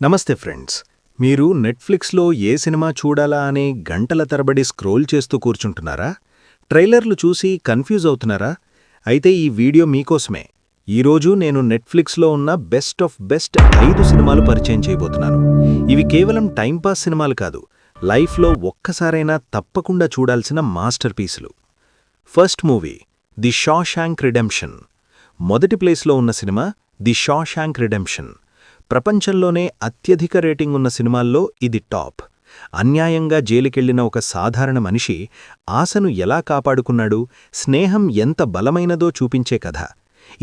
నమస్తే ఫ్రెండ్స్. మీరు నెట్ఫ్లిక్స్లో ఏ సినిమా చూడాలా అని గంటల తరబడి స్క్రోల్ చేస్తూ కూర్చుంటున్నారా? ట్రైలర్లు చూసి కన్ఫ్యూజ్ అవుతున్నారా? అయితే ఈ వీడియో మీకోసమే. ఈరోజు నేను నెట్ఫ్లిక్స్లో ఉన్న బెస్ట్ ఆఫ్ బెస్ట్ 5 సినిమాలు పరిచయం చేయబోతున్నాను. ఇవి కేవలం టైంపాస్ సినిమాలు కాదు, లైఫ్లో ఒక్కసారైనా తప్పకుండా చూడాల్సిన మాస్టర్ పీసులు. First movie the Shawshank redemption. మొదటి ప్లేస్లో ఉన్న సినిమా ది షాషాంక్ రిడెంప్షన్. ప్రపంచంలోనే అత్యధిక రేటింగ్ ఉన్న సినిమాల్లో ఇది టాప్. అన్యాయంగా జైలుకెళ్లిన ఒక సాధారణ మనిషి ఆశను ఎలా కాపాడుకున్నాడు, స్నేహం ఎంత బలమైనదో చూపించే కథ.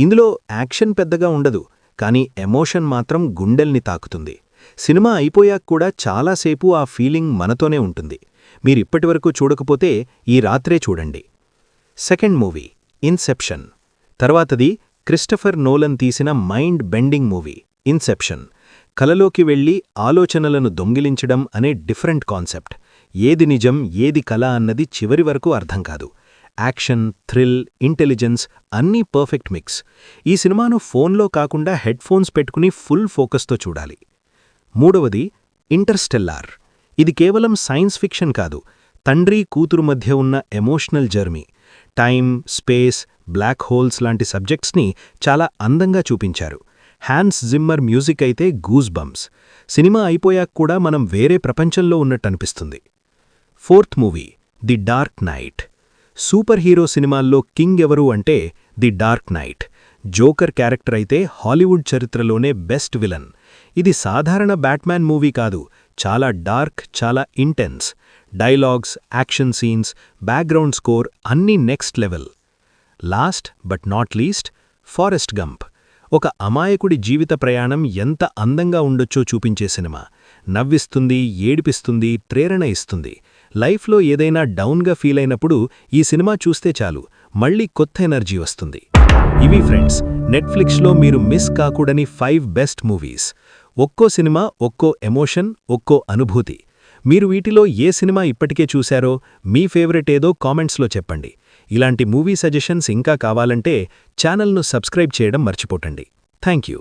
ఇందులో యాక్షన్ పెద్దగా ఉండదు, కానీ ఎమోషన్ మాత్రం గుండెల్ని తాకుతుంది. సినిమా అయిపోయాక కూడా చాలాసేపు ఆ ఫీలింగ్ మనతోనే ఉంటుంది. మీరిప్పటివరకు చూడకపోతే ఈ రాత్రే చూడండి. Second movie Inception. తర్వాతది క్రిస్టఫర్ నోలన్ తీసిన మైండ్ బెండింగ్ మూవీ ఇన్సెప్షన్. కలలోకి వెళ్లి ఆలోచనలను దొంగిలించడం అనే డిఫరెంట్ కాన్సెప్ట్. ఏది నిజం ఏది కల అన్నది చివరి వరకు అర్థం కాదు. యాక్షన్, థ్రిల్, ఇంటెలిజెన్స్ అన్నీ పర్ఫెక్ట్ మిక్స్. ఈ సినిమాను ఫోన్లో కాకుండా హెడ్ఫోన్స్ పెట్టుకుని ఫుల్ ఫోకస్తో చూడాలి. మూడవది ఇంటర్స్టెల్లార్. ఇది కేవలం సైన్స్ ఫిక్షన్ కాదు, తండ్రి కూతురు మధ్య ఉన్న emotional journey. Time, space, black holes లాంటి సబ్జెక్ట్స్ని చాలా అందంగా చూపించారు. హ్యాన్స్ జిమ్మర్ మ్యూజిక్ అయితే గూస్ బంప్స్. సినిమా అయిపోయాక కూడా మనం వేరే ప్రపంచంలో ఉన్నట్టనిపిస్తుంది. Fourth movie the dark knight. Super hero సినిమాల్లో కింగ్ ఎవరు అంటే the dark knight. Joker character అయితే హాలీవుడ్ చరిత్రలోనే బెస్ట్ విలన్. ఇది సాధారణ బ్యాట్మ్యాన్ మూవీ కాదు, చాలా డార్క్, చాలా intense. Dialogues, action scenes, background score అన్నీ next level. Last but not least forest Gump. ఒక అమాయకుడి జీవిత ప్రయాణం ఎంత అందంగా ఉండొచ్చో చూపించే సినిమా. నవ్విస్తుంది, ఏడిపిస్తుంది, ప్రేరణ ఇస్తుంది. లైఫ్లో ఏదైనా డౌన్గా ఫీల్ అయినప్పుడు ఈ సినిమా చూస్తే చాలు, మళ్ళీ కొత్త ఎనర్జీ వస్తుంది. ఇవి ఫ్రెండ్స్, నెట్ఫ్లిక్స్లో మీరు మిస్ కాకూడని 5 బెస్ట్ మూవీస్. ఒక్కో సినిమా ఒక్కో ఎమోషన్, ఒక్కో అనుభూతి. మీరు వీటిలో ఏ సినిమా ఇప్పటికే చూశారో, మీ ఫేవరెట్ ఏదో కామెంట్స్లో చెప్పండి. ఇలాంటి మూవీ సజెషన్స్ ఇంకా కావాలంటే ఛానల్ను సబ్స్క్రైబ్ చేయడం మర్చిపోకండి. Thank you.